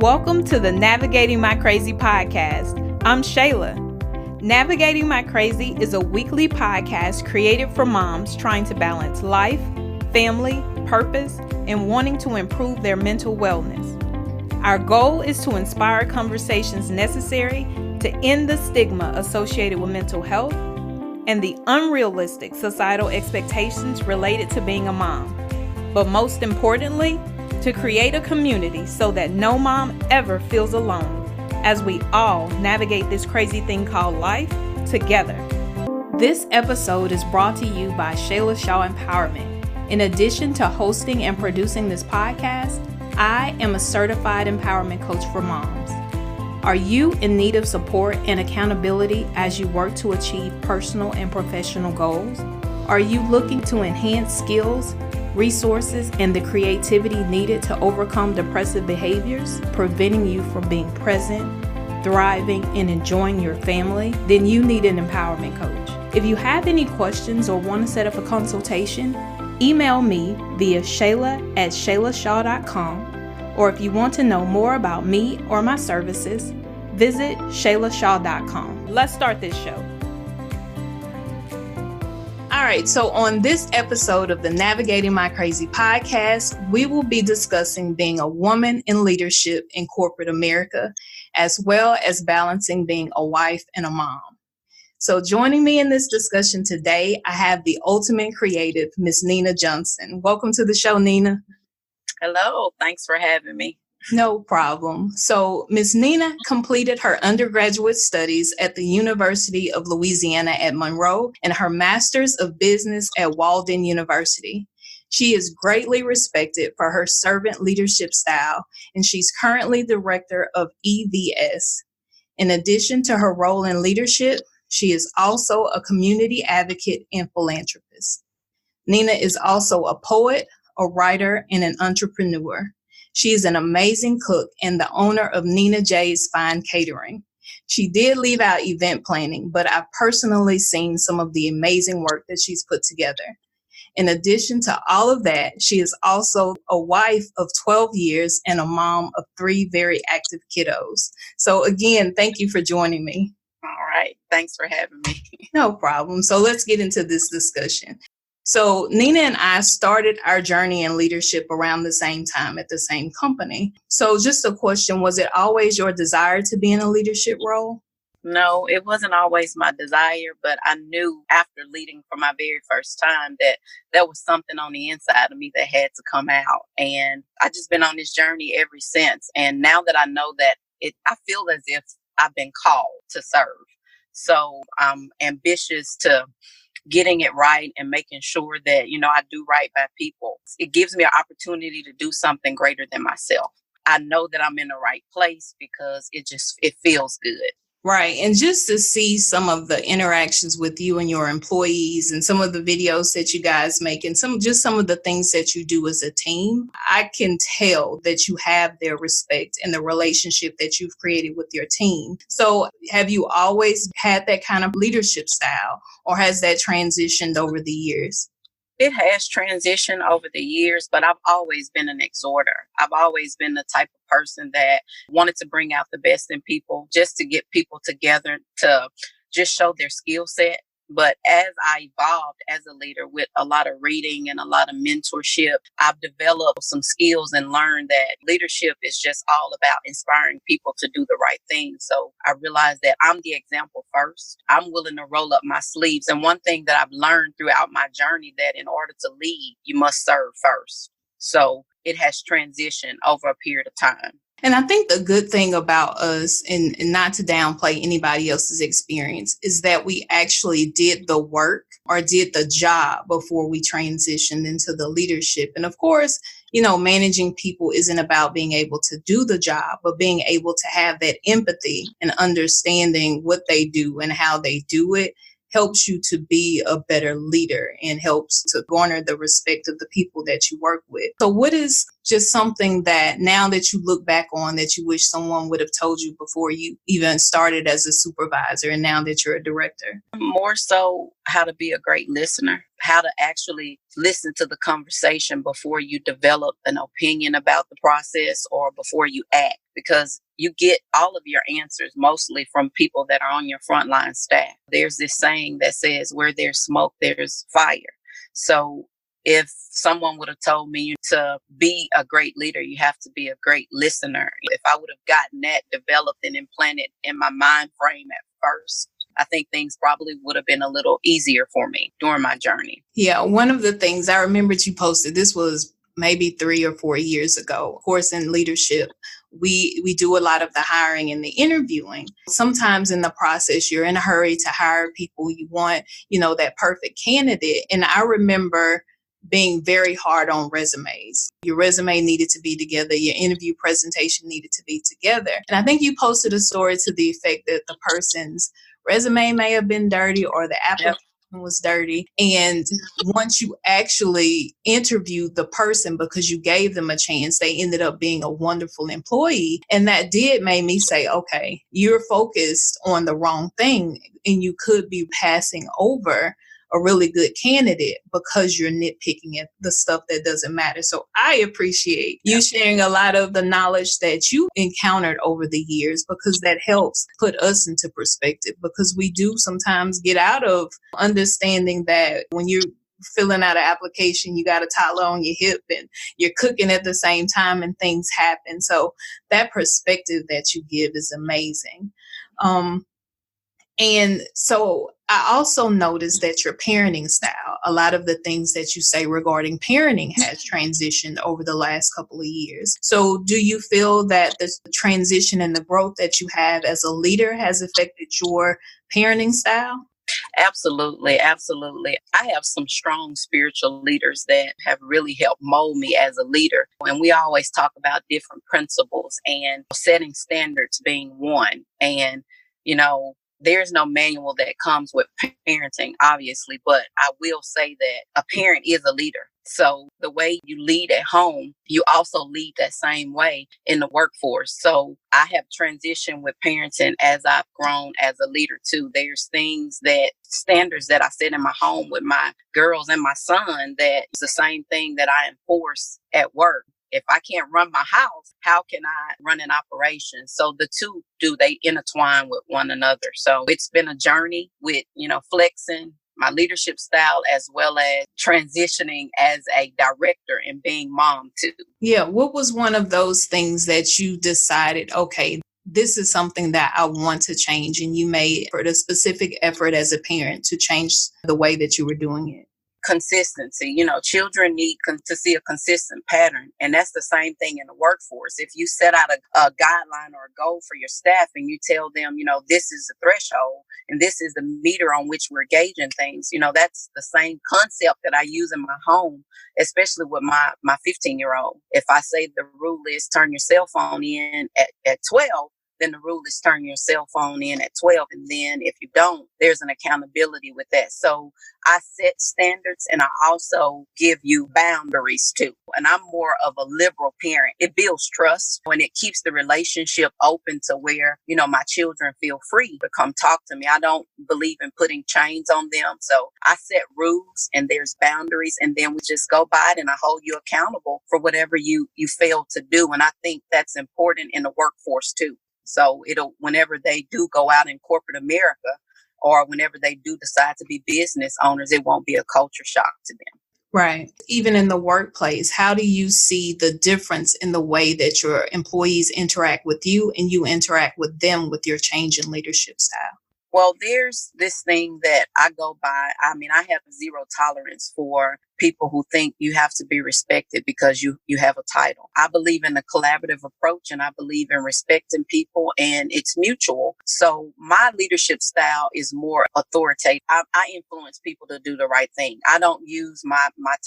Welcome to the Navigating My Crazy podcast. I'm Shayla. Navigating My Crazy is a weekly podcast created for moms trying to balance life, family, purpose, and wanting to improve their mental wellness. Our goal is to inspire conversations necessary to end the stigma associated with mental health and the unrealistic societal expectations related to being a mom. But most importantly, to create a community so that no mom ever feels alone as we all navigate this crazy thing called life together. This episode is brought to you by Shayla Shaw Empowerment. In addition to hosting and producing this podcast, I am a certified empowerment coach for moms. Are you in need of support and accountability as you work to achieve personal and professional goals? Are you looking to enhance skills, resources, and the creativity needed to overcome depressive behaviors, preventing you from being present, thriving, and enjoying your family? Then you need an empowerment coach. If you have any questions or want to set up a consultation, email me via shayla@shaylashaw.com, or if you want to know more about me or my services, visit shaylashaw.com. Let's start this show. All right, so on this episode of the Navigating My Crazy podcast, we will be discussing being a woman in leadership in corporate America, as well as balancing being a wife and a mom. So joining me in this discussion today, I have the ultimate creative, Miss Nina Johnson. Welcome to the show, Nina. Hello, thanks for having me. No problem. So Ms. Nina completed her undergraduate studies at the University of Louisiana at Monroe and her Master's of Business at Walden University. She is greatly respected for her servant leadership style, and she's currently director of EVS. In addition to her role in leadership, she is also a community advocate and philanthropist. Nina is also a poet, a writer, and an entrepreneur. She is an amazing cook and the owner of Nina J's Fine Catering. She did leave out event planning, but I've personally seen some of the amazing work that she's put together. In addition to all of that, she is also a wife of 12 years and a mom of 3 very active kiddos. So again, thank you for joining me. All right. Thanks for having me. No problem. So let's get into this discussion. So Nina and I started our journey in leadership around the same time at the same company. So just a question, was it always your desire to be in a leadership role? No, it wasn't always my desire, but I knew after leading for my very first time that there was something on the inside of me that had to come out. And I've just been on this journey ever since. And now that I know that I feel as if I've been called to serve. So I'm ambitious to getting it right and making sure that, I do right by people. It gives me an opportunity to do something greater than myself. I know that I'm in the right place because it feels good. Right. And just to see some of the interactions with you and your employees and some of the videos that you guys make and some of the things that you do as a team, I can tell that you have their respect and the relationship that you've created with your team. So have you always had that kind of leadership style, or has that transitioned over the years? It has transitioned over the years, but I've always been an exhorter. I've always been the type of person that wanted to bring out the best in people, just to get people together to just show their skill set. But as I evolved as a leader with a lot of reading and a lot of mentorship, I've developed some skills and learned that leadership is just all about inspiring people to do the right thing. So I realized that I'm the example first. I'm willing to roll up my sleeves. And one thing that I've learned throughout my journey, that in order to lead, you must serve first. So it has transitioned over a period of time. And I think the good thing about us, and not to downplay anybody else's experience, is that we actually did the work or did the job before we transitioned into the leadership. And of course, managing people isn't about being able to do the job, but being able to have that empathy and understanding what they do and how they do it helps you to be a better leader and helps to garner the respect of the people that you work with. So what is just something that now that you look back on that you wish someone would have told you before you even started as a supervisor and now that you're a director? More so how to be a great listener, how to actually listen to the conversation before you develop an opinion about the process or before you act, because you get all of your answers mostly from people that are on your frontline staff. There's this saying that says, where there's smoke, there's fire. So if someone would have told me to be a great leader, you have to be a great listener. If I would have gotten that developed and implanted in my mind frame at first, I think things probably would have been a little easier for me during my journey. Yeah, one of the things I remembered you posted, this was maybe 3 or 4 years ago. Of course, in leadership, we do a lot of the hiring and the interviewing. Sometimes in the process, you're in a hurry to hire people. You want, that perfect candidate. And I remember being very hard on resumes. Your resume needed to be together. Your interview presentation needed to be together. And I think you posted a story to the effect that the person's resume may have been dirty or the application was dirty. And once you actually interviewed the person, because you gave them a chance, they ended up being a wonderful employee. And that did make me say, okay, you're focused on the wrong thing and you could be passing over a really good candidate because you're nitpicking at the stuff that doesn't matter. So I appreciate you sharing a lot of the knowledge that you encountered over the years, because that helps put us into perspective, because we do sometimes get out of understanding that when you're filling out an application, you got a toddler on your hip and you're cooking at the same time and things happen. So that perspective that you give is amazing. And so I also noticed that your parenting style, a lot of the things that you say regarding parenting has transitioned over the last couple of years. So do you feel that the transition and the growth that you have as a leader has affected your parenting style? Absolutely. Absolutely. I have some strong spiritual leaders that have really helped mold me as a leader. And we always talk about different principles, and setting standards being one. And, there's no manual that comes with parenting, obviously, but I will say that a parent is a leader. So the way you lead at home, you also lead that same way in the workforce. So I have transitioned with parenting as I've grown as a leader too. There's standards that I set in my home with my girls and my son that is the same thing that I enforce at work. If I can't run my house, how can I run an operation? So the two they intertwine with one another. So it's been a journey with, flexing my leadership style as well as transitioning as a director and being mom too. Yeah. What was one of those things that you decided, okay, this is something that I want to change, and you made a specific effort as a parent to change the way that you were doing it? Consistency. Children need to see a consistent pattern. And that's the same thing in the workforce. If you set out a guideline or a goal for your staff and you tell them, this is the threshold and this is the meter on which we're gauging things, that's the same concept that I use in my home, especially with my 15-year-old. If I say the rule is turn your cell phone in at 12, then the rule is turn your cell phone in at 12. And then if you don't, there's an accountability with that. So I set standards and I also give you boundaries too. And I'm more of a liberal parent. It builds trust and it keeps the relationship open to where, my children feel free to come talk to me. I don't believe in putting chains on them. So I set rules and there's boundaries, and then we just go by it and I hold you accountable for whatever you fail to do. And I think that's important in the workforce too. So whenever they do go out in corporate America, or whenever they do decide to be business owners, it won't be a culture shock to them. Right. Even in the workplace, how do you see the difference in the way that your employees interact with you and you interact with them with your change in leadership style? Well, there's this thing that I go by. I mean, I have zero tolerance for people who think you have to be respected because you have a title. I believe in a collaborative approach, and I believe in respecting people, and it's mutual. So my leadership style is more authoritative. I influence people to do the right thing. I don't use my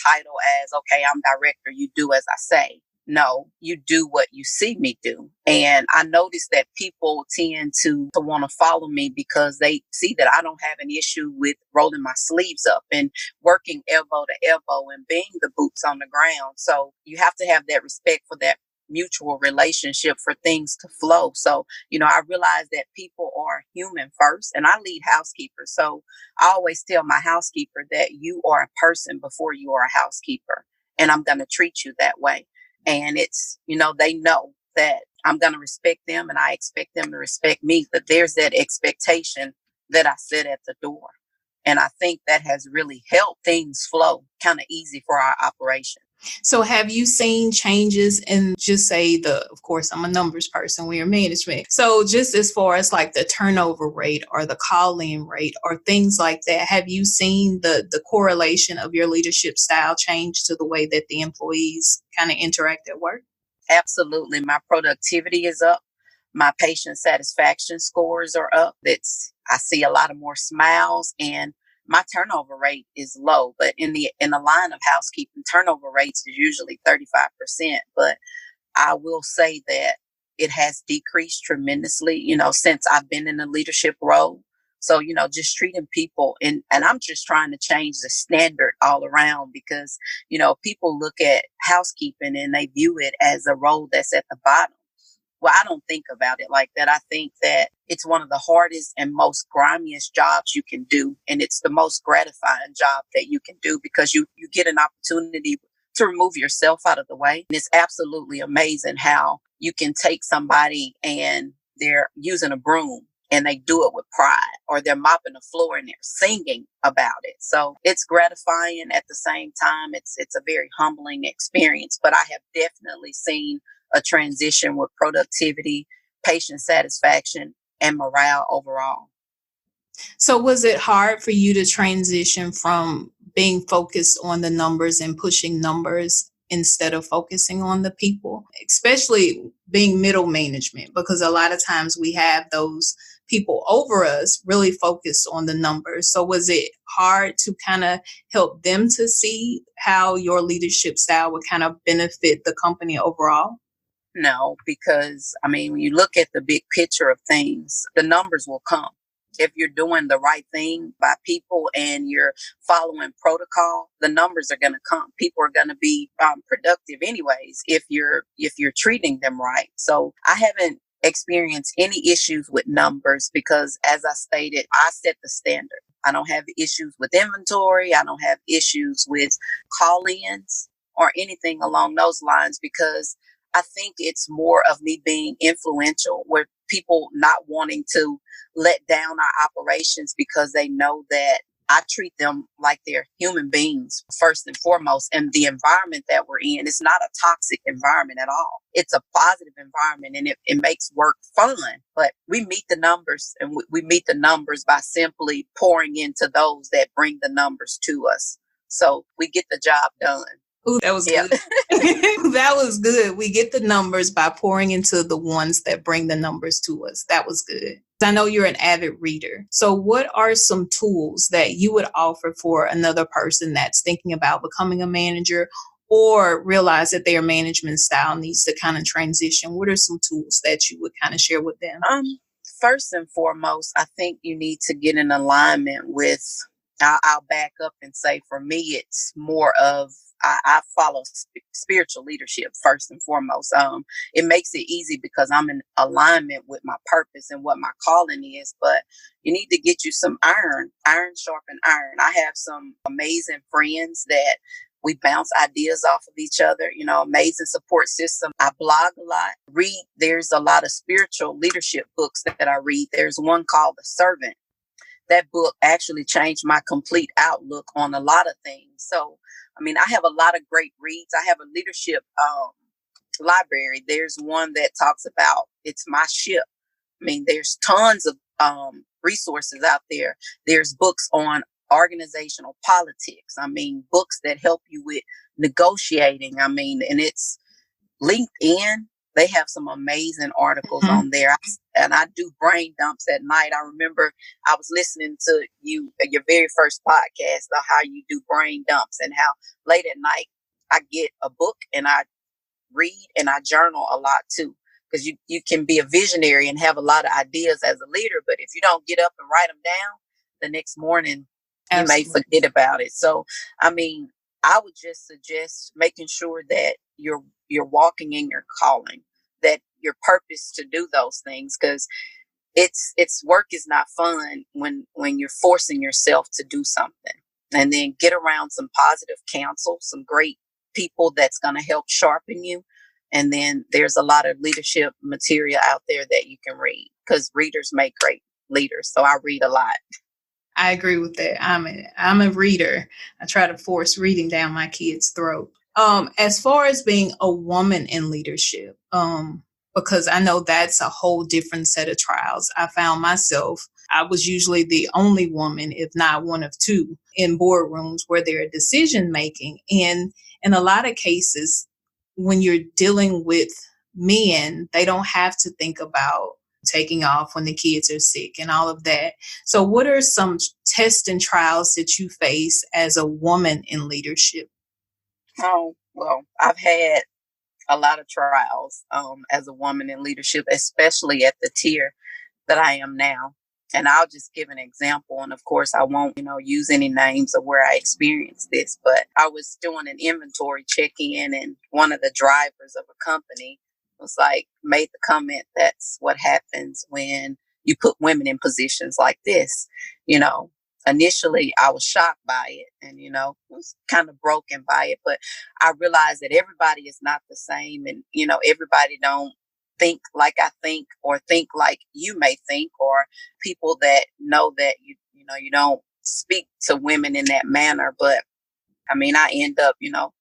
title as, okay, I'm director, you do as I say. No, you do what you see me do. And I notice that people tend to want to follow me because they see that I don't have an issue with rolling my sleeves up and working elbow to elbow and being the boots on the ground. So you have to have that respect for that mutual relationship for things to flow. So, I realize that people are human first, and I lead housekeepers. So I always tell my housekeeper that you are a person before you are a housekeeper, and I'm going to treat you that way. And it's, they know that I'm going to respect them and I expect them to respect me. But there's that expectation that I set at the door. And I think that has really helped things flow kind of easy for our operation. So have you seen changes in, just say, of course, I'm a numbers person, we're management. So just as far as like the turnover rate or the call-in rate or things like that, have you seen the correlation of your leadership style change to the way that the employees kind of interact at work? Absolutely. My productivity is up. My patient satisfaction scores are up. I see a lot of more smiles, and my turnover rate is low. But in the line of housekeeping, turnover rates is usually 35%. But I will say that it has decreased tremendously, since I've been in a leadership role. So, just treating people, and I'm just trying to change the standard all around because, people look at housekeeping and they view it as a role that's at the bottom. Well, I don't think about it like that. I think that it's one of the hardest and most grimiest jobs you can do. And it's the most gratifying job that you can do because you get an opportunity to remove yourself out of the way. And it's absolutely amazing how you can take somebody and they're using a broom and they do it with pride, or they're mopping the floor and they're singing about it. So it's gratifying at the same time. It's a very humbling experience, but I have definitely seen a transition with productivity, patient satisfaction, and morale overall. So was it hard for you to transition from being focused on the numbers and pushing numbers instead of focusing on the people, especially being middle management? Because a lot of times we have those people over us really focused on the numbers. So was it hard to kind of help them to see how your leadership style would kind of benefit the company overall? No, because when you look at the big picture of things, the numbers will come. If you're doing the right thing by people and you're following protocol, the numbers are going to come. People are going to be productive anyways if you're treating them right. So I haven't experienced any issues with numbers because, as I stated, I set the standard. I don't have issues with inventory. I don't have issues with call-ins or anything along those lines because I think it's more of me being influential, where people not wanting to let down our operations because they know that I treat them like they're human beings first and foremost. And the environment that we're in is not a toxic environment at all. It's a positive environment and it makes work fun. But we meet the numbers, and we meet the numbers by simply pouring into those that bring the numbers to us. So we get the job done. Ooh, that was good. That was good. We get the numbers by pouring into the ones that bring the numbers to us. That was good. I know you're an avid reader. So what are some tools that you would offer for another person that's thinking about becoming a manager or realize that their management style needs to kind of transition? What are some tools that you would kind of share with them? First and foremost, I think you need to get in alignment with, I'll back up and say for me, it's more of, I follow spiritual leadership first and foremost. It makes it easy because I'm in alignment with my purpose and what my calling is. But you need to get you some iron sharpen iron. I have some amazing friends that we bounce ideas off of each other, amazing support system. I blog a lot, there's a lot of spiritual leadership books that I read. There's one called The Servant. That book actually changed my complete outlook on a lot of things. So, I have a lot of great reads. I have a leadership library. There's one that talks about It's My Ship. There's tons of resources out there. There's books on organizational politics. Books that help you with negotiating. And it's LinkedIn. They have some amazing articles on there. And I do brain dumps at night. I remember I was listening to your very first podcast of how you do brain dumps and how late at night I get a book and I read and I journal a lot too. Because you can be a visionary and have a lot of ideas as a leader. But if you don't get up and write them down the next morning, Absolutely. You may forget about it. So, I would just suggest making sure that you're you're walking in your calling, that your purpose to do those things. Because it's work is not fun when you're forcing yourself to do something. And then get around some positive counsel, some great people that's going to help sharpen you. And then there's a lot of leadership material out there that you can read, because readers make great leaders. So I read a lot. I agree with that. I'm a reader. I try to force reading down my kids' throat. As far as being a woman in leadership, because I know that's a whole different set of trials. I found myself, I was usually the only woman, if not one of two, in boardrooms where they're decision making. And in a lot of cases, when you're dealing with men, they don't have to think about taking off when the kids are sick and all of that. So what are some tests and trials that you face as a woman in leadership? Oh, well, I've had a lot of trials as a woman in leadership, especially at the tier that I am now. And I'll just give an example. And of course, I won't, use any names of where I experienced this, but I was doing an inventory check-in, and one of the drivers of a company was like, made the comment, that's what happens when you put women in positions like this. Initially I was shocked by it and, was kind of broken by it, but I realized that everybody is not the same. And, everybody don't think like I think, or think like you may think, or people that know that you don't speak to women in that manner. But I end up,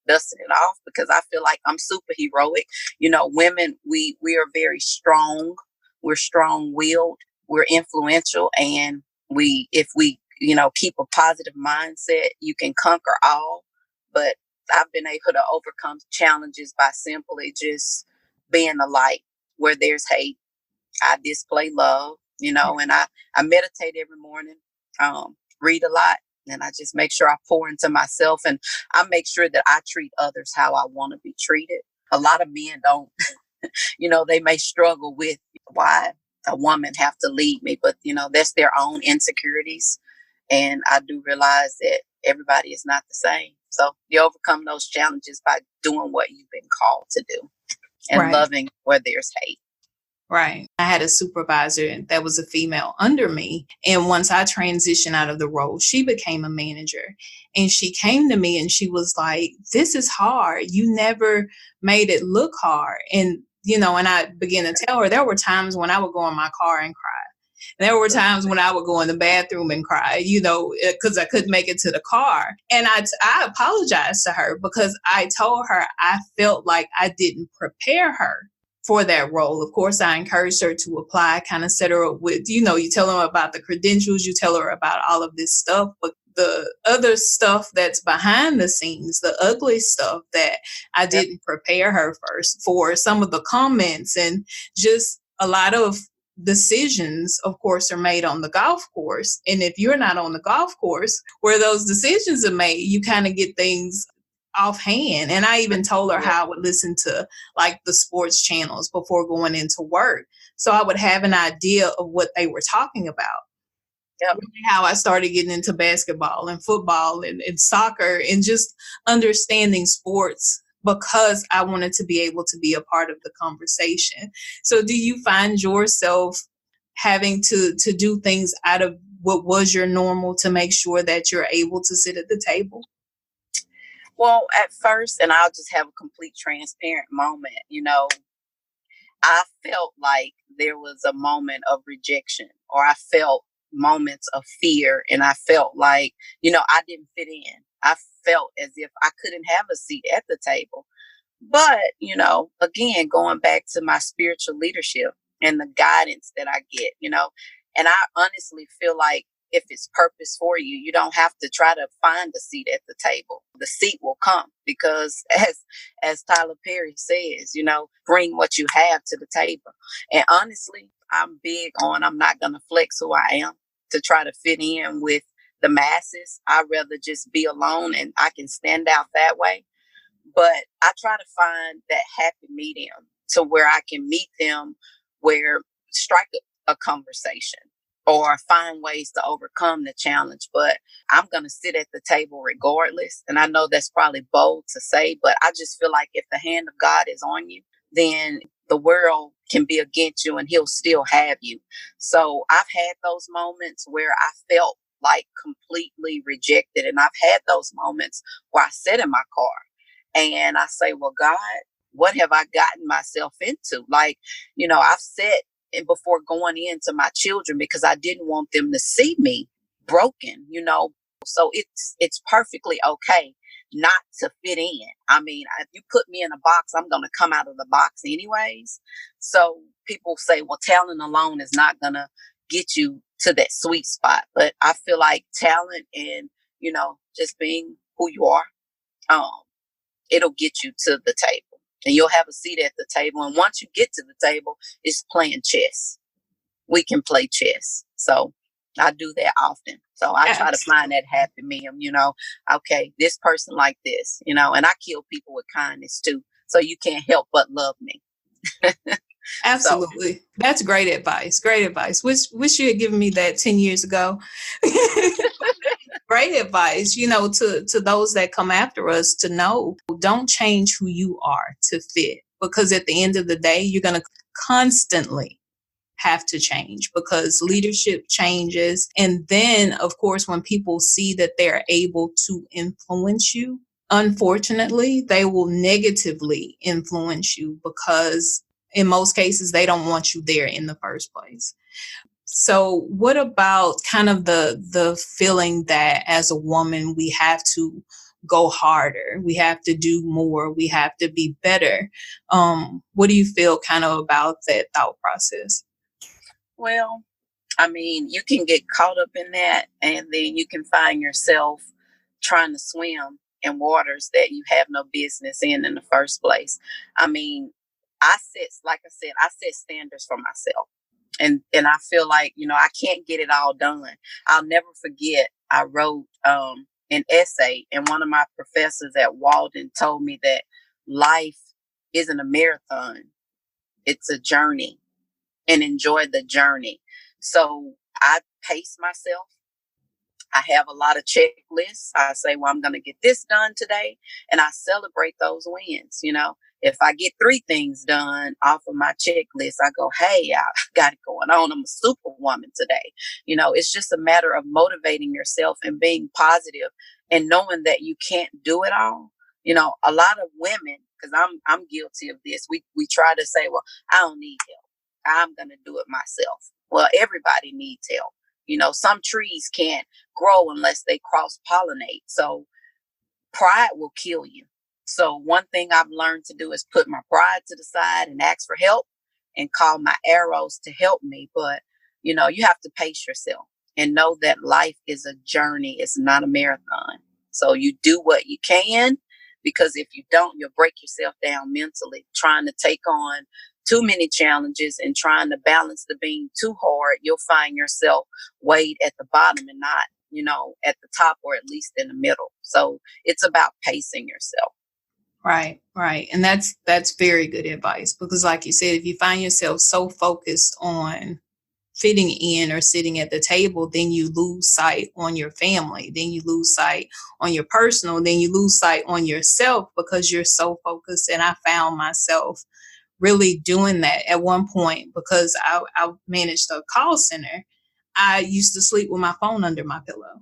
dusting it off, because I feel like I'm super heroic. Women, we are very strong. We're strong-willed. We're influential. And if we, keep a positive mindset, you can conquer all. But I've been able to overcome challenges by simply just being a light. Where there's hate, I display love, and I meditate every morning, read a lot, and I just make sure I pour into myself, and I make sure that I treat others how I want to be treated. A lot of men don't, they may struggle with why a woman have to lead me, but, that's their own insecurities. And I do realize that everybody is not the same. So you overcome those challenges by doing what you've been called to do, and Right. loving where there's hate. Right. I had a supervisor that was a female under me. And once I transitioned out of the role, she became a manager. And she came to me and she was like, this is hard. You never made it look hard. And, and I began to tell her there were times when I would go in my car and cry. There were times when I would go in the bathroom and cry, because I couldn't make it to the car. And I apologized to her, because I told her I felt like I didn't prepare her for that role. Of course, I encouraged her to apply, kind of set her up with, you tell her about the credentials, you tell her about all of this stuff, but the other stuff that's behind the scenes, the ugly stuff that I didn't prepare her first for, some of the comments, and just a lot of decisions, of course, are made on the golf course. And if you're not on the golf course where those decisions are made, you kind of get things offhand. And I even told her how I would listen to like the sports channels before going into work, so I would have an idea of what they were talking about. Yep. How I started getting into basketball and football and soccer, and just understanding sports, because I wanted to be able to be a part of the conversation. So do you find yourself having to do things out of what was your normal to make sure that you're able to sit at the table? Well, at first, and I'll just have a complete transparent moment, I felt like there was a moment of rejection, or I felt moments of fear, and I felt like, I didn't fit in. I felt as if I couldn't have a seat at the table. But, again, going back to my spiritual leadership and the guidance that I get, and I honestly feel like if it's purpose for you, you don't have to try to find a seat at the table. The seat will come, because as Tyler Perry says, bring what you have to the table. And honestly, I'm big on, I'm not going to flex who I am to try to fit in with the masses. I'd rather just be alone, and I can stand out that way. But I try to find that happy medium to where I can meet them, where strike a conversation. or find ways to overcome the challenge. But I'm going to sit at the table regardless. And I know that's probably bold to say, but I just feel like if the hand of God is on you, then the world can be against you and he'll still have you. So I've had those moments where I felt like completely rejected. And I've had those moments where I sit in my car and I say, well, God, what have I gotten myself into? Like, I've said, and before going into my children, because I didn't want them to see me broken, So it's perfectly okay not to fit in. I mean, if you put me in a box, I'm going to come out of the box anyways. So people say, well, talent alone is not going to get you to that sweet spot. But I feel like talent and, just being who you are, it'll get you to the table. And you'll have a seat at the table. And once you get to the table, it's playing chess. We can play chess. So I do that often. So I try to find that happy medium, okay, this person like this, and I kill people with kindness too. So you can't help but love me. Absolutely. So. That's great advice. Great advice. Wish you had given me that 10 years ago. Great advice, to those that come after us, to know, don't change who you are to fit, because at the end of the day, you're going to constantly have to change because leadership changes. And then, of course, when people see that they're able to influence you, unfortunately, they will negatively influence you because in most cases, they don't want you there in the first place. So what about kind of the feeling that as a woman, we have to go harder, we have to do more, we have to be better? What do you feel kind of about that thought process? Well, I mean, you can get caught up in that, and then you can find yourself trying to swim in waters that you have no business in the first place. I mean, I set standards for myself. And I feel like, I can't get it all done. I'll never forget, I wrote an essay, and one of my professors at Walden told me that life isn't a marathon. It's a journey, and enjoy the journey. So I pace myself. I have a lot of checklists. I say, well, I'm going to get this done today. And I celebrate those wins. If I get 3 things done off of my checklist, I go, hey, I got it going on. I'm a superwoman today. It's just a matter of motivating yourself and being positive and knowing that you can't do it all. A lot of women, because I'm guilty of this. We try to say, well, I don't need help. I'm going to do it myself. Well, everybody needs help. Some trees can't grow unless they cross-pollinate. So pride will kill you. So one thing I've learned to do is put my pride to the side and ask for help and call my arrows to help me. But, you have to pace yourself and know that life is a journey. It's not a marathon. So you do what you can, because if you don't, you'll break yourself down mentally trying to take on too many challenges and trying to balance the beam too hard. You'll find yourself weighed at the bottom and not, at the top, or at least in the middle. So it's about pacing yourself. Right. And that's very good advice, because like you said, if you find yourself so focused on fitting in or sitting at the table, then you lose sight on your family, then you lose sight on your personal, then you lose sight on yourself because you're so focused. And I found myself really doing that at one point, because I managed a call center. I used to sleep with my phone under my pillow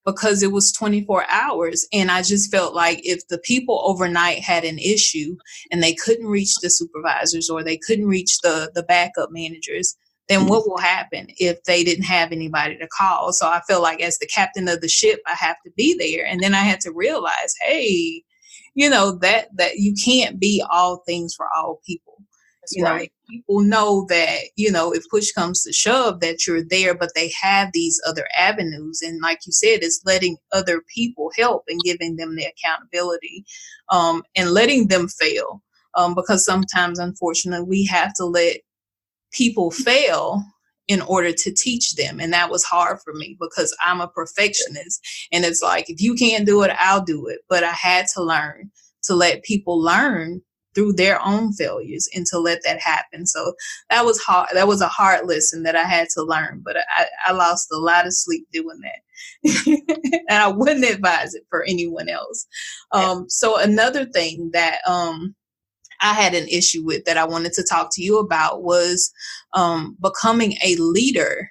because it was 24 hours. And I just felt like if the people overnight had an issue and they couldn't reach the supervisors or they couldn't reach the backup managers, then what will happen if they didn't have anybody to call? So I feel like as the captain of the ship, I have to be there. And then I had to realize, hey, that you can't be all things for all people. That's right. People know that, if push comes to shove, that you're there, but they have these other avenues. And like you said, it's letting other people help and giving them the accountability, and letting them fail. Because sometimes, unfortunately, we have to let people fail in order to teach them. And that was hard for me because I'm a perfectionist. And it's like, if you can't do it, I'll do it. But I had to learn to let people learn through their own failures and to let that happen. So that was hard. That was a hard lesson that I had to learn, but I lost a lot of sleep doing that. And I wouldn't advise it for anyone else. So another thing that I had an issue with that I wanted to talk to you about was becoming a leader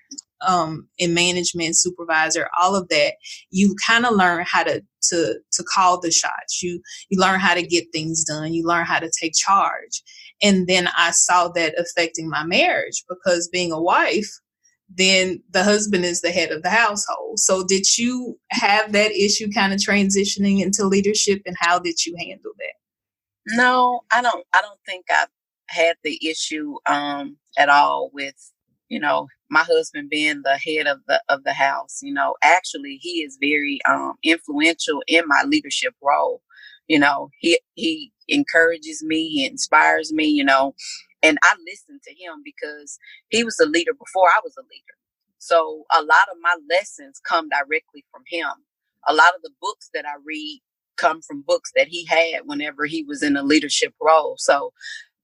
in management, supervisor, all of that. You kind of learn how to call the shots. You learn how to get things done. You learn how to take charge. And then I saw that affecting my marriage, because being a wife, then the husband is the head of the household. So did you have that issue kind of transitioning into leadership, and how did you handle that? No, I don't think I've had the issue at all with, my husband being the head of the house. Actually, he is very influential in my leadership role. He encourages me, he inspires me, and I listen to him because he was a leader before I was a leader. So a lot of my lessons come directly from him. A lot of the books that I read come from books that he had whenever he was in a leadership role. So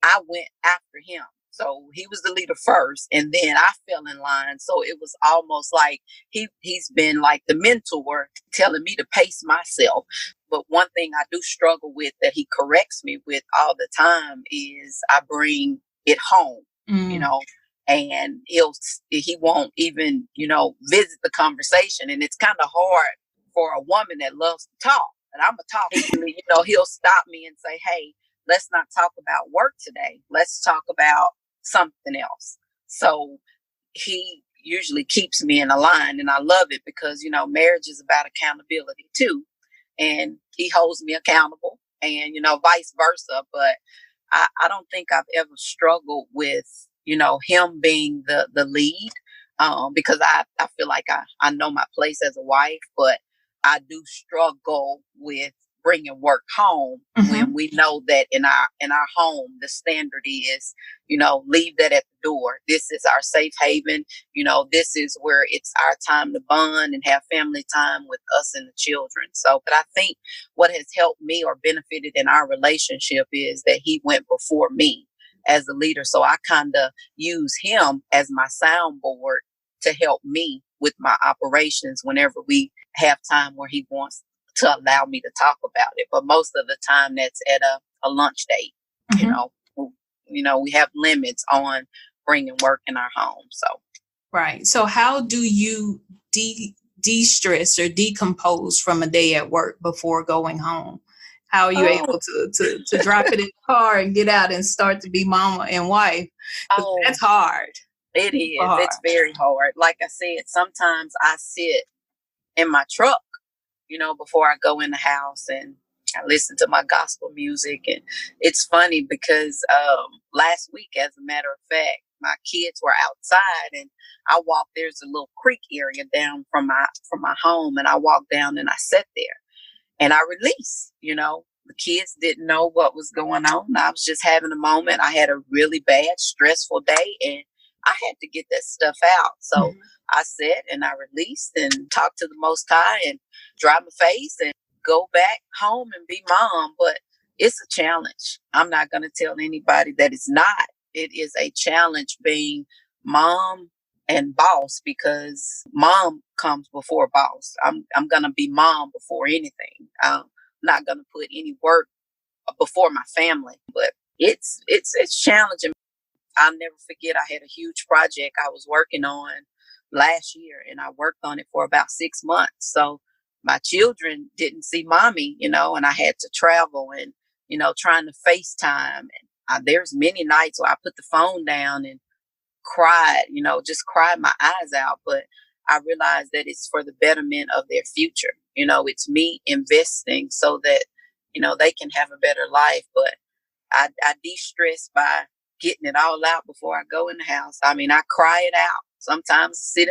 I went after him. So he was the leader first, and then I fell in line. So it was almost like he's been like the mentor, telling me to pace myself. But one thing I do struggle with that he corrects me with all the time is I bring it home, and he won't even, visit the conversation. And it's kind of hard for a woman that loves to talk. And I'm a talker. He'll stop me and say, "Hey, let's not talk about work today. Let's talk about something else." So he usually keeps me in a line, and I love it because, marriage is about accountability too. And he holds me accountable, and, vice versa. But I don't think I've ever struggled with, him being the lead, because I feel like I know my place as a wife, but I do struggle with bringing work home when we know that in our home, the standard is, leave that at the door. This is our safe haven. This is where it's our time to bond and have family time with us and the children. So, but I think what has helped me or benefited in our relationship is that he went before me as a leader. So I kind of use him as my soundboard to help me with my operations whenever we have time where he wants to allow me to talk about it. But most of the time that's at a lunch date. We have limits on bringing work in our home. So right. So how do you de-stress or decompose from a day at work before going home? How are you able to drop it in the car and get out and start to be mama and wife? That's hard. It is. It's very hard. Like I said, sometimes I sit in my truck, before I go in the house, and I listen to my gospel music. And it's funny because last week, as a matter of fact, my kids were outside, and I walked. There's a little creek area down from my home, and I walked down and I sat there and I released. The kids didn't know what was going on. I was just having a moment. I had a really bad, stressful day, and I had to get that stuff out. So I sat and I released and talked to the Most High and dry my face and go back home and be mom. But it's a challenge. I'm not going to tell anybody that it's not. It is a challenge being mom and boss, because mom comes before boss. I'm going to be mom before anything. I'm not going to put any work before my family. But it's challenging. I'll never forget, I had a huge project I was working on last year, and I worked on it for about 6 months. So my children didn't see mommy, and I had to travel and, trying to FaceTime. And there's many nights where I put the phone down and cried, just cried my eyes out. But I realized that it's for the betterment of their future. It's me investing so that, they can have a better life. But I de-stress by getting it all out before I go in the house. I mean, I cry it out. Sometimes sit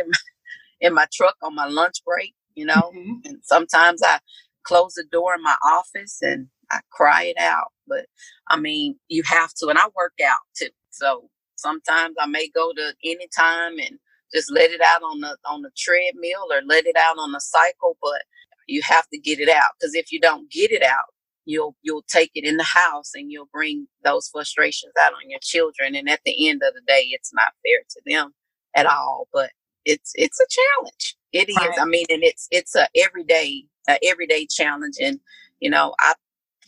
in my truck on my lunch break, and sometimes I close the door in my office and I cry it out. But I mean, you have to, and I work out too. So sometimes I may go to any time and just let it out on the treadmill or let it out on the cycle, but you have to get it out, because if you don't get it out, you'll take it in the house and you'll bring those frustrations out on your children. And at the end of the day, it's not fair to them at all. But it's a challenge. It is. Right. I mean, and it's a everyday challenge. And I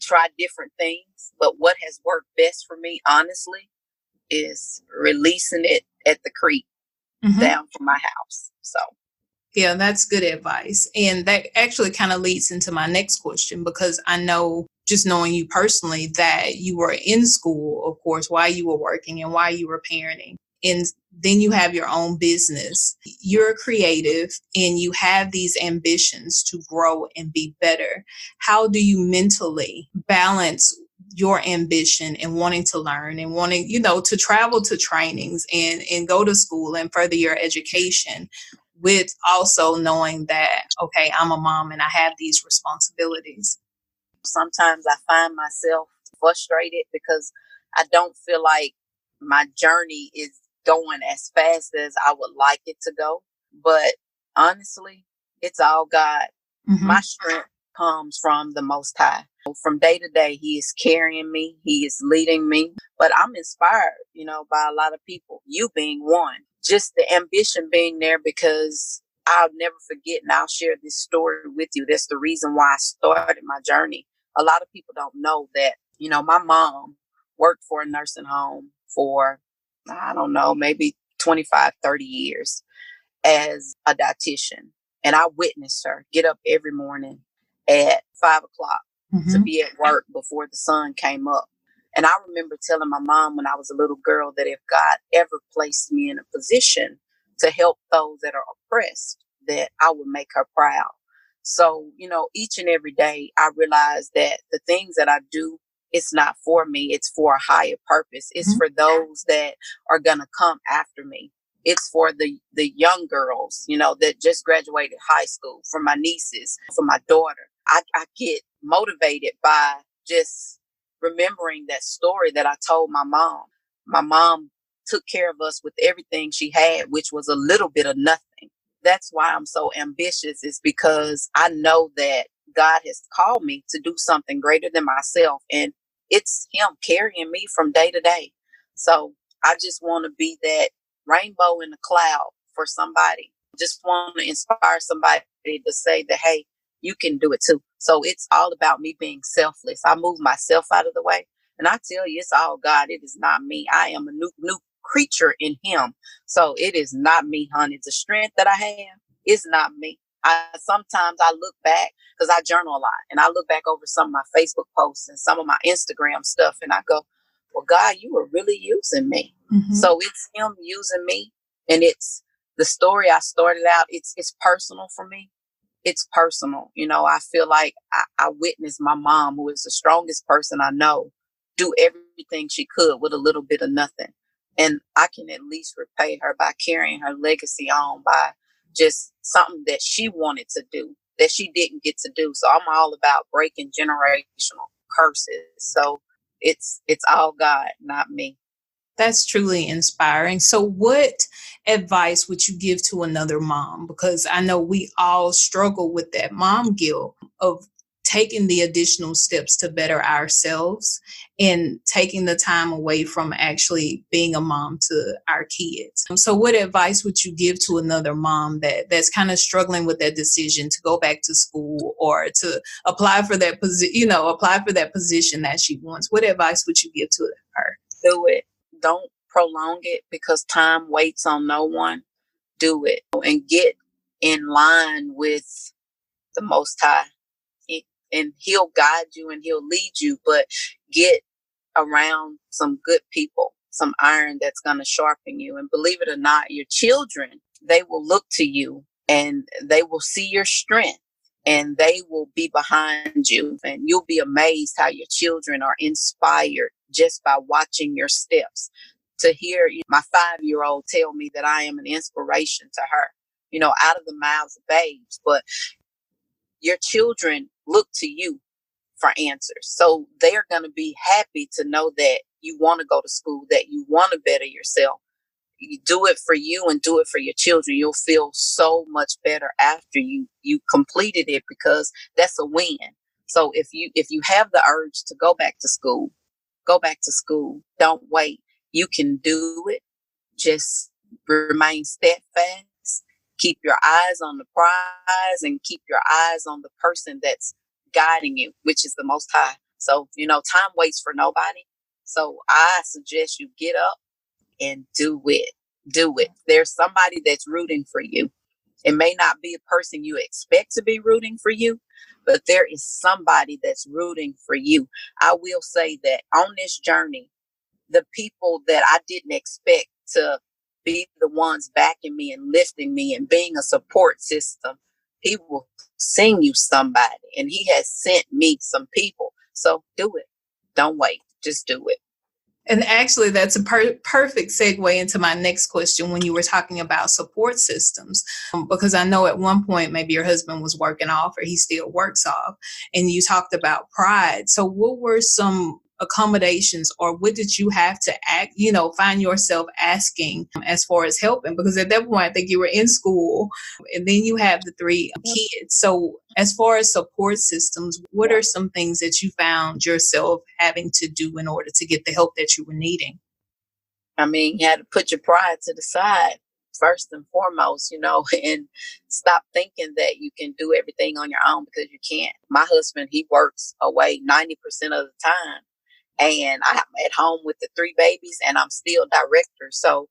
tried different things, but what has worked best for me, honestly, is releasing it at the creek down from my house. So. Yeah, that's good advice. And that actually kind of leads into my next question, because I know, just knowing you personally, that you were in school, of course, while you were working and while you were parenting. And then you have your own business. You're creative and you have these ambitions to grow and be better. How do you mentally balance your ambition and wanting to learn and wanting, to travel to trainings and go to school and further your education, with also knowing that, okay, I'm a mom and I have these responsibilities? Sometimes I find myself frustrated because I don't feel like my journey is going as fast as I would like it to go. But honestly, it's all God. My strength comes from the Most High. From day to day, He is carrying me. He is leading me. But I'm inspired, by a lot of people, you being one. Just the ambition being there, because I'll never forget, and I'll share this story with you. That's the reason why I started my journey. A lot of people don't know that, my mom worked for a nursing home for, I don't know, maybe 25, 30 years as a dietitian. And I witnessed her get up every morning at 5 o'clock to be at work before the sun came up. And I remember telling my mom when I was a little girl that if God ever placed me in a position to help those that are oppressed, that I would make her proud. So, each and every day I realize that the things that I do, it's not for me. It's for a higher purpose. It's for those that are going to come after me. It's for the young girls, that just graduated high school, for my nieces, for my daughter. I get motivated by just remembering that story that I told my mom. My mom took care of us with everything she had, which was a little bit of nothing. That's why I'm so ambitious, is because I know that God has called me to do something greater than myself. And it's Him carrying me from day to day. So I just want to be that rainbow in the cloud for somebody. Just want to inspire somebody to say that, hey, you can do it too. So it's all about me being selfless. I move myself out of the way. And I tell you, it's all God. It is not me. I am a new creature in Him. So it is not me, honey. The strength that I have is not me. Sometimes I look back, because I journal a lot, and I look back over some of my Facebook posts and some of my Instagram stuff, and I go, well, God, you were really using me. So it's Him using me. And it's the story I started out. It's personal for me. It's personal. I feel like I witnessed my mom, who is the strongest person I know, do everything she could with a little bit of nothing. And I can at least repay her by carrying her legacy on, by just something that she wanted to do that she didn't get to do. So I'm all about breaking generational curses. So it's all God, not me. That's truly inspiring. So what advice would you give to another mom? Because I know we all struggle with that mom guilt of taking the additional steps to better ourselves and taking the time away from actually being a mom to our kids. So what advice would you give to another mom that's kind of struggling with that decision to go back to school or to apply for that position that she wants? What advice would you give to her? Do it. Don't prolong it, because time waits on no one. Do it and get in line with the Most High, and He'll guide you and He'll lead you. But get around some good people, some iron that's going to sharpen you. And believe it or not, your children, they will look to you and they will see your strength, and they will be behind you. And you'll be amazed how your children are inspired just by watching your steps. To hear my 5-year-old tell me that I am an inspiration to her, out of the mouths of babes. But your children look to you for answers. So they're going to be happy to know that you want to go to school, that you want to better yourself. You do it for you and do it for your children. You'll feel so much better after you completed it, because that's a win. So if you have the urge to go back to school, go back to school. Don't wait. You can do it. Just remain steadfast. Keep your eyes on the prize and keep your eyes on the person that's guiding you, which is the Most High. So, time waits for nobody. So I suggest you get up and do it. Do it. There's somebody that's rooting for you. It may not be a person you expect to be rooting for you, but there is somebody that's rooting for you. I will say that on this journey, the people that I didn't expect to be the ones backing me and lifting me and being a support system, he will send you somebody, and he has sent me some people. So do it. Don't wait. Just do it. And actually, that's a perfect segue into my next question when you were talking about support systems, because I know at one point maybe your husband was working off or he still works off, and you talked about pride. So what were some accommodations, or what did you have to find yourself asking as far as helping? Because at that point, I think you were in school and then you have the 3 kids. So as far as support systems, what are some things that you found yourself having to do in order to get the help that you were needing? I mean, you had to put your pride to the side first and foremost, and stop thinking that you can do everything on your own, because you can't. My husband, he works away 90% of the time. And I'm at home with the 3 babies, and I'm still director. So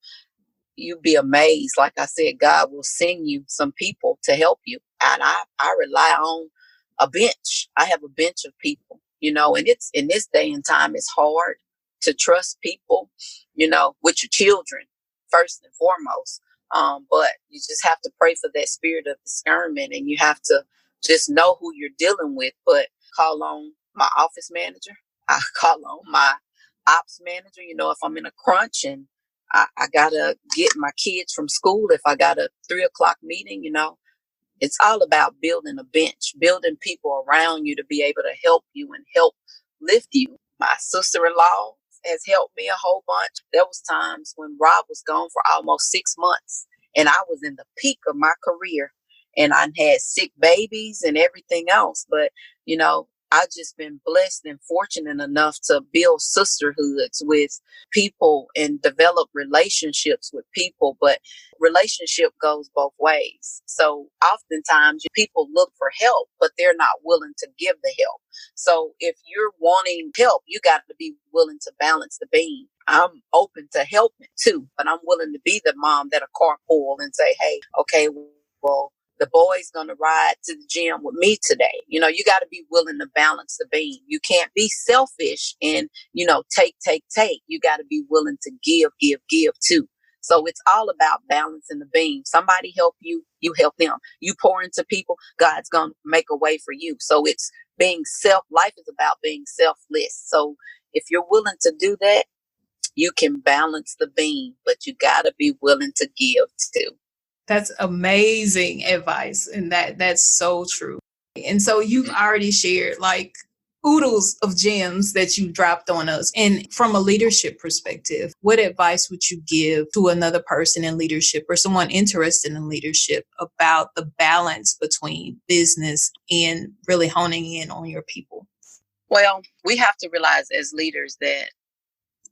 you'd be amazed. Like I said, God will send you some people to help you. And I rely on a bench. I have a bench of people, and it's in this day and time, it's hard to trust people, with your children first and foremost. But you just have to pray for that spirit of discernment, and you have to just know who you're dealing with. But call on my office manager. I call on my ops manager, if I'm in a crunch and I got to get my kids from school. If I got a 3:00 meeting, it's all about building a bench, building people around you to be able to help you and help lift you. My sister-in-law has helped me a whole bunch. There was times when Rob was gone for almost 6 months, and I was in the peak of my career, and I had sick babies and everything else. But, I've just been blessed and fortunate enough to build sisterhoods with people and develop relationships with people. But relationship goes both ways. So oftentimes people look for help, but they're not willing to give the help. So if you're wanting help, you got to be willing to balance the beam. I'm open to helping too, but I'm willing to be the mom that'll carpool and say, hey, okay, well, the boy's going to ride to the gym with me today. You got to be willing to balance the beam. You can't be selfish and, take. You got to be willing to give too. So it's all about balancing the beam. Somebody help you, you help them. You pour into people, God's going to make a way for you. So it's life is about being selfless. So if you're willing to do that, you can balance the beam, but you got to be willing to give too. That's amazing advice. And that's so true. And so you've already shared like oodles of gems that you dropped on us. And from a leadership perspective, what advice would you give to another person in leadership or someone interested in leadership about the balance between business and really honing in on your people? Well, we have to realize as leaders that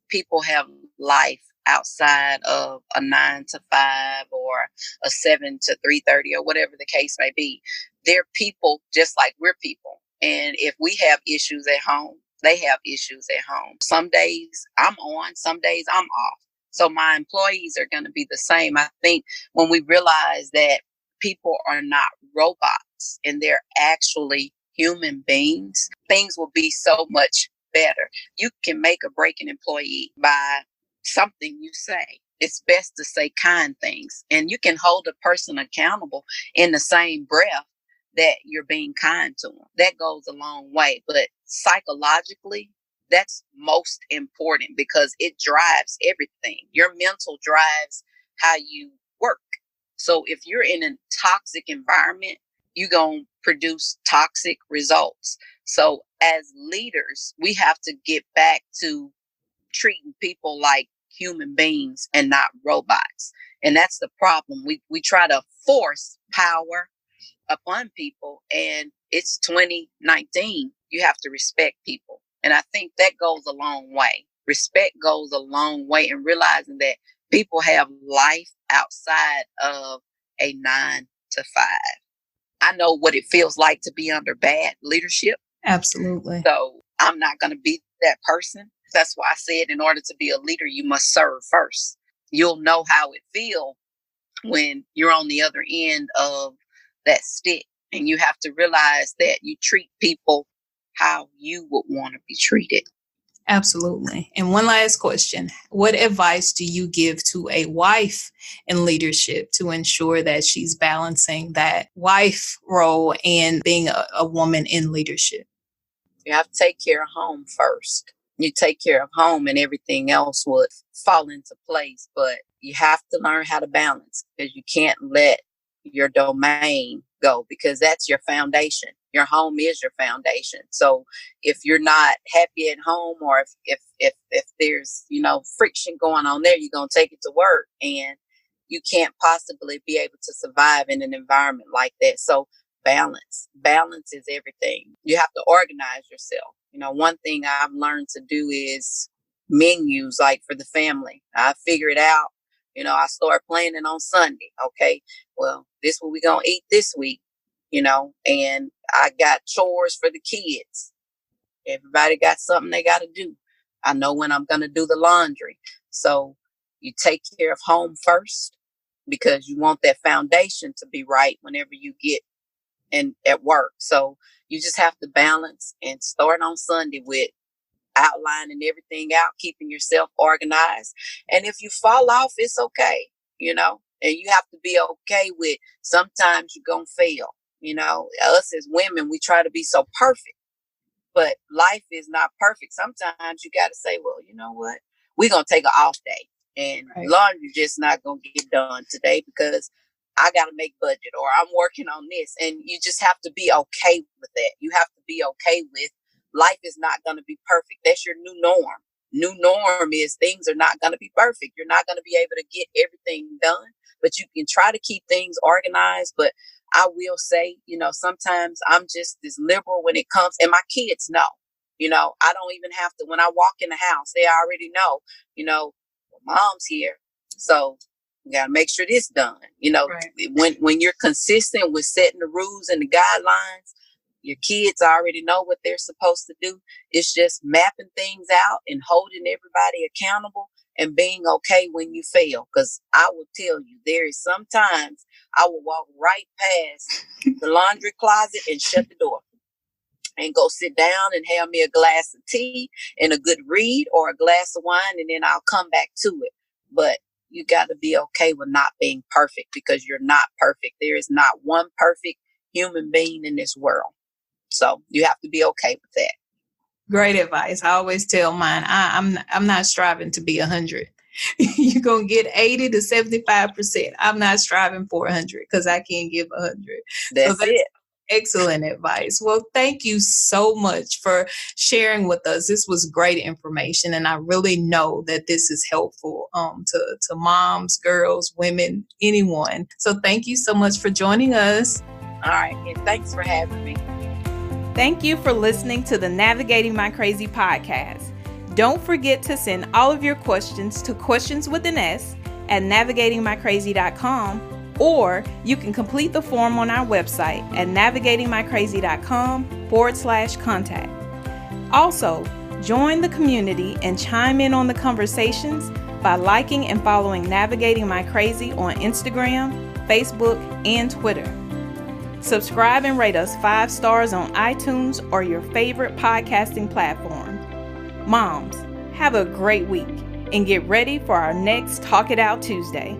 people have life outside of a 9 to 5 or a 7 to 3:30 or whatever the case may be. They're people just like we're people. And if we have issues at home, they have issues at home. Some days I'm on, some days I'm off. So my employees are going to be the same. I think when we realize that people are not robots and they're actually human beings, things will be so much better. You can make or break an employee by something you say. It's best to say kind things, and you can hold a person accountable in the same breath that you're being kind to them. That goes a long way. But psychologically, that's most important because it drives everything. Your mental drives how you work. So if you're in a toxic environment, you're going to produce toxic results. So as leaders, we have to get back to treating people like human beings and not robots. And that's the problem. We try to force power upon people, and it's 2019. you have to respect people. And I think that goes a long way. Respect goes a long way in realizing that people have life outside of a 9 to 5. I know what it feels like to be under bad leadership. Absolutely. So I'm not going to be that person. That's why I said in order to be a leader, you must serve first. You'll know how it feels when you're on the other end of that stick. And you have to realize that you treat people how you would want to be treated. Absolutely. And one last question. What advice do you give to a wife in leadership to ensure that she's balancing that wife role and being a woman in leadership? You have to take care of home first. You take care of home and everything else would fall into place. But you have to learn how to balance, because you can't let your domain go, because that's your foundation. Your home is your foundation. So if you're not happy at home, or if there's, friction going on there, you're going to take it to work, and you can't possibly be able to survive in an environment like that. So balance is everything. You have to organize yourself. One thing I've learned to do is menus, like for the family. I figure it out. I start planning on Sunday. Okay, well, this what we going to eat this week, and I got chores for the kids. Everybody got something they got to do. I know when I'm going to do the laundry. So you take care of home first, because you want that foundation to be right whenever you get at work. So you just have to balance and start on Sunday with outlining everything out, keeping yourself organized. And if you fall off, it's okay, and you have to be okay with sometimes you're going to fail. Us as women, we try to be so perfect, but life is not perfect. Sometimes you got to say, well, you know what? We're going to take an off day, and laundry just not going to get done today because I got to make budget, or I'm working on this. And you just have to be okay with that. You have to be okay with life is not going to be perfect. That's your new norm. New norm is things are not going to be perfect. You're not going to be able to get everything done, but you can try to keep things organized. But I will say, sometimes I'm just as liberal when it comes, and my kids know, I don't even have to, when I walk in the house, they already know, mom's here. So you got to make sure this done. Right. When you're consistent with setting the rules and the guidelines, your kids already know what they're supposed to do. It's just mapping things out and holding everybody accountable and being okay when you fail. Because I will tell you, there is sometimes I will walk right past the laundry closet and shut the door and go sit down and have me a glass of tea and a good read or a glass of wine, and then I'll come back to it. But you got to be okay with not being perfect, because you're not perfect. There is not one perfect human being in this world. So you have to be okay with that. Great advice. I always tell mine, I'm not striving to be 100. You're going to get 80 to 75%. I'm not striving for 100 because I can't give 100. That's it. Excellent advice. Well, thank you so much for sharing with us. This was great information, and I really know that this is helpful to moms, girls, women, anyone. So thank you so much for joining us. All right, and thanks for having me. Thank you for listening to the Navigating My Crazy podcast. Don't forget to send all of your questions to questionswithan@navigatingmycrazy.com, or you can complete the form on our website at navigatingmycrazy.com/contact. Also, join the community and chime in on the conversations by liking and following Navigating My Crazy on Instagram, Facebook, and Twitter. Subscribe and rate us 5 stars on iTunes or your favorite podcasting platform. Moms, have a great week and get ready for our next Talk It Out Tuesday.